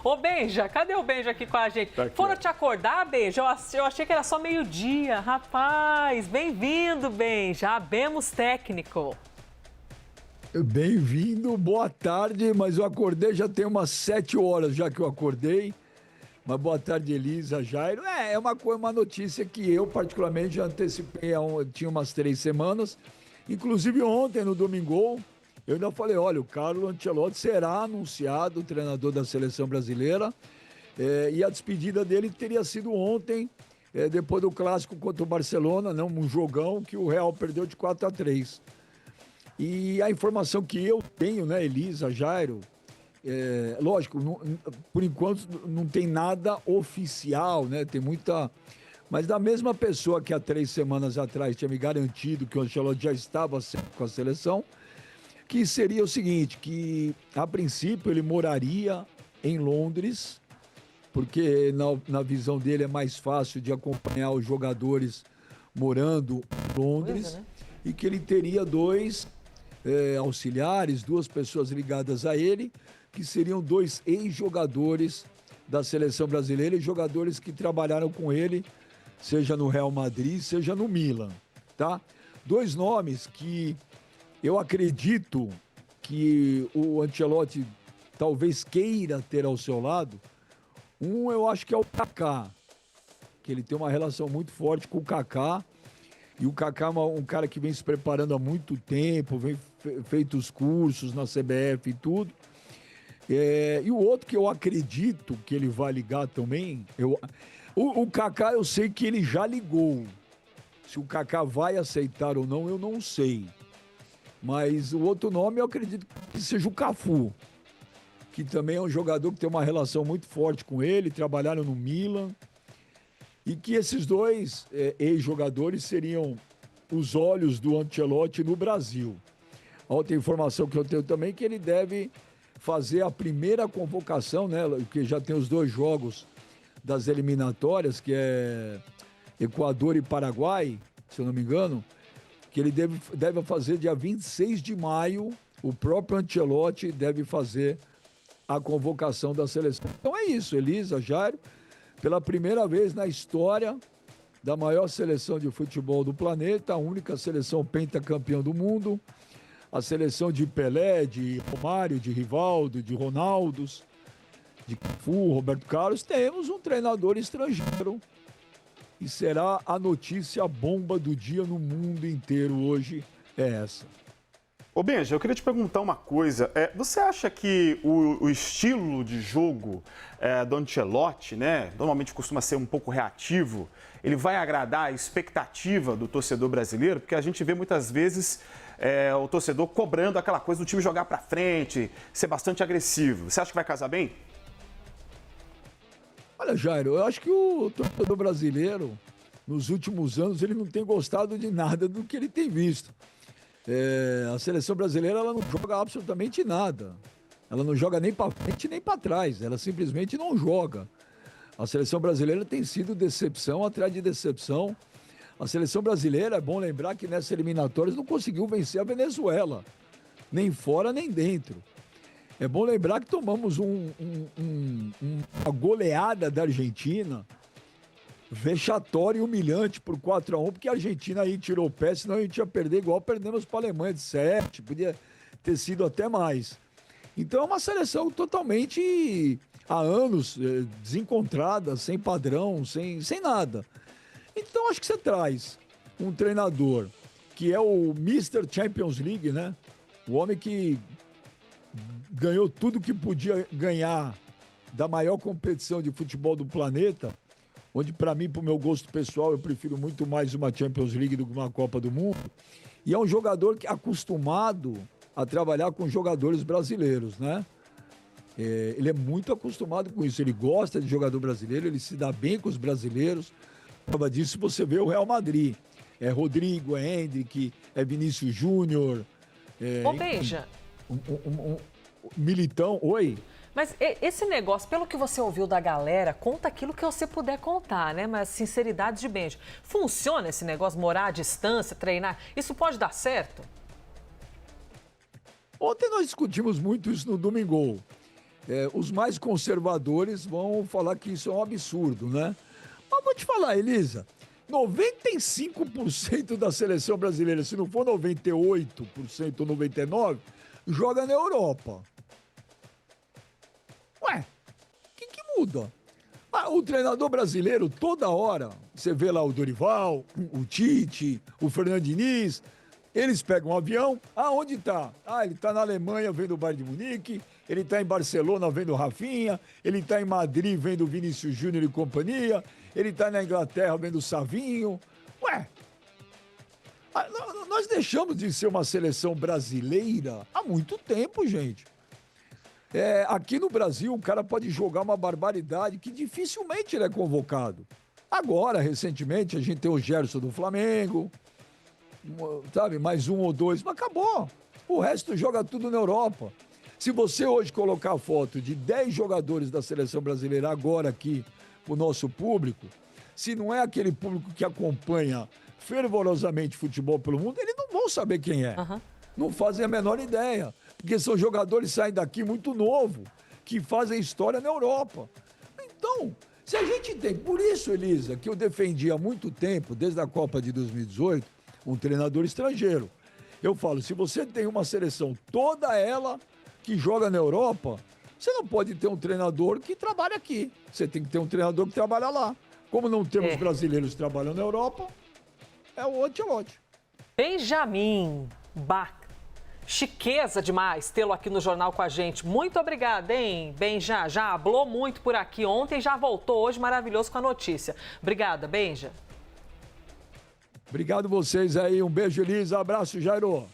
Ô, Benja, cadê o Benja aqui com a gente? Tá aqui, Foram ó. te acordar, Benja? Eu achei que era só meio-dia. Rapaz, bem-vindo, Benja. Abemos técnico. Bem-vindo, boa tarde, mas eu acordei já tem umas 7 horas já que eu acordei. Mas boa tarde, Elisa, Jairo. É uma notícia que eu particularmente já antecipei, tinha umas 3 semanas. Inclusive ontem, no Domingol, eu ainda falei, olha, o Carlo Ancelotti será anunciado treinador da Seleção Brasileira. E a despedida dele teria sido ontem, depois do clássico contra o Barcelona, né, um jogão que o Real perdeu de 4-3. E a informação que eu tenho, né, Elisa, Jairo, lógico, por enquanto não tem nada oficial, né? Tem muita. Mas da mesma pessoa que há 3 semanas atrás tinha me garantido que o Ancelotti já estava com a seleção, que seria o seguinte, que a princípio ele moraria em Londres, porque na visão dele é mais fácil de acompanhar os jogadores morando em Londres, Né? e que ele teria 2 auxiliares, 2 pessoas ligadas a ele, que seriam 2 ex-jogadores da seleção brasileira e jogadores que trabalharam com ele, seja no Real Madrid, seja no Milan, tá? 2 nomes que eu acredito que o Ancelotti talvez queira ter ao seu lado. Um eu acho que é o Kaká, que ele tem uma relação muito forte com o Kaká, e o Kaká é um cara que vem se preparando há muito tempo, vem feito os cursos na CBF e tudo. E o outro que eu acredito que ele vai ligar também, o Kaká eu sei que ele já ligou. Se o Kaká vai aceitar ou não, eu não sei. Mas o outro nome eu acredito que seja o Cafu, que também é um jogador que tem uma relação muito forte com ele, trabalharam no Milan. E que esses 2 ex-jogadores seriam os olhos do Ancelotti no Brasil. A outra informação que eu tenho também é que ele deve fazer a primeira convocação, né? Porque já tem os 2 jogos das eliminatórias, que é Equador e Paraguai, se eu não me engano, que ele deve fazer dia 26 de maio, o próprio Ancelotti deve fazer a convocação da seleção. Então é isso, Elisa, Jairo, pela primeira vez na história da maior seleção de futebol do planeta, a única seleção pentacampeã do mundo, a seleção de Pelé, de Romário, de Rivaldo, de Ronaldos, de Cafu, Roberto Carlos, temos um treinador estrangeiro e será a notícia bomba do dia no mundo inteiro hoje, é essa. Ô Benja, eu queria te perguntar uma coisa. Você acha que o estilo de jogo do Ancelotti, né, normalmente costuma ser um pouco reativo, ele vai agradar a expectativa do torcedor brasileiro? Porque a gente vê muitas vezes o torcedor cobrando aquela coisa do time jogar pra frente, ser bastante agressivo. Você acha que vai casar bem? Olha, Jairo, eu acho que o torcedor brasileiro, nos últimos anos, ele não tem gostado de nada do que ele tem visto. A seleção brasileira, ela não joga absolutamente nada. Ela não joga nem para frente nem para trás. Ela simplesmente não joga. A seleção brasileira tem sido decepção atrás de decepção. A seleção brasileira, é bom lembrar que nessas eliminatórias não conseguiu vencer a Venezuela. Nem fora, nem dentro. É bom lembrar que tomamos uma goleada da Argentina, vexatória e humilhante por 4-1, porque a Argentina aí tirou o pé, senão a gente ia perder igual perdemos para a Alemanha de 7, podia ter sido até mais. Então é uma seleção totalmente, há anos, desencontrada, sem padrão, sem nada. Então acho que você traz um treinador que é o Mr. Champions League, né? O homem que ganhou tudo que podia ganhar da maior competição de futebol do planeta, onde para mim, para o meu gosto pessoal, eu prefiro muito mais uma Champions League do que uma Copa do Mundo. E é um jogador que é acostumado a trabalhar com jogadores brasileiros, né? Ele é muito acostumado com isso, ele gosta de jogador brasileiro, ele se dá bem com os brasileiros. Prova disso você vê o Real Madrid. É Rodrigo, é Endrick, é Vinícius Júnior. Ô, Benja. Militão, oi? Mas esse negócio, pelo que você ouviu da galera, conta aquilo que você puder contar, né? Mas sinceridade de Benja. Funciona esse negócio, morar à distância, treinar? Isso pode dar certo? Ontem nós discutimos muito isso no Domingol. os mais conservadores vão falar que isso é um absurdo, né? Mas vou te falar, Elisa, 95% da seleção brasileira, se não for 98% ou 99%, joga na Europa. Ué, o que muda? O treinador brasileiro, toda hora, você vê lá o Dorival, o Tite, o Fernando Diniz, eles pegam um avião, onde tá? Ele tá na Alemanha vendo o Bayern de Munique, ele tá em Barcelona vendo o Rafinha, ele tá em Madrid vendo o Vinícius Júnior e companhia, ele tá na Inglaterra vendo o Savinho. Ué, nós deixamos de ser uma seleção brasileira há muito tempo, gente. Aqui no Brasil, o cara pode jogar uma barbaridade que dificilmente ele é convocado. Agora, recentemente, a gente tem o Gerson do Flamengo, sabe, mais um ou dois, mas acabou. O resto joga tudo na Europa. Se você hoje colocar a foto de 10 jogadores da seleção brasileira agora aqui, o nosso público, se não é aquele público que acompanha fervorosamente futebol pelo mundo, eles não vão saber quem é. Uhum. Não fazem a menor ideia. Porque são jogadores que saem daqui muito novo, que fazem história na Europa. Então, se a gente tem... Por isso, Elisa, que eu defendi há muito tempo, desde a Copa de 2018, um treinador estrangeiro. Eu falo, se você tem uma seleção, toda ela que joga na Europa, você não pode ter um treinador que trabalha aqui. Você tem que ter um treinador que trabalha lá. Como não temos brasileiros que trabalham na Europa, é o Ancelotti. Benjamin Bach. Chiqueza demais tê-lo aqui no Jornal com a gente. Muito obrigada, hein, Benja? Já hablou muito por aqui ontem, já voltou hoje maravilhoso com a notícia. Obrigada, Benja. Obrigado vocês aí. Um beijo, Elisa. Abraço, Jairo.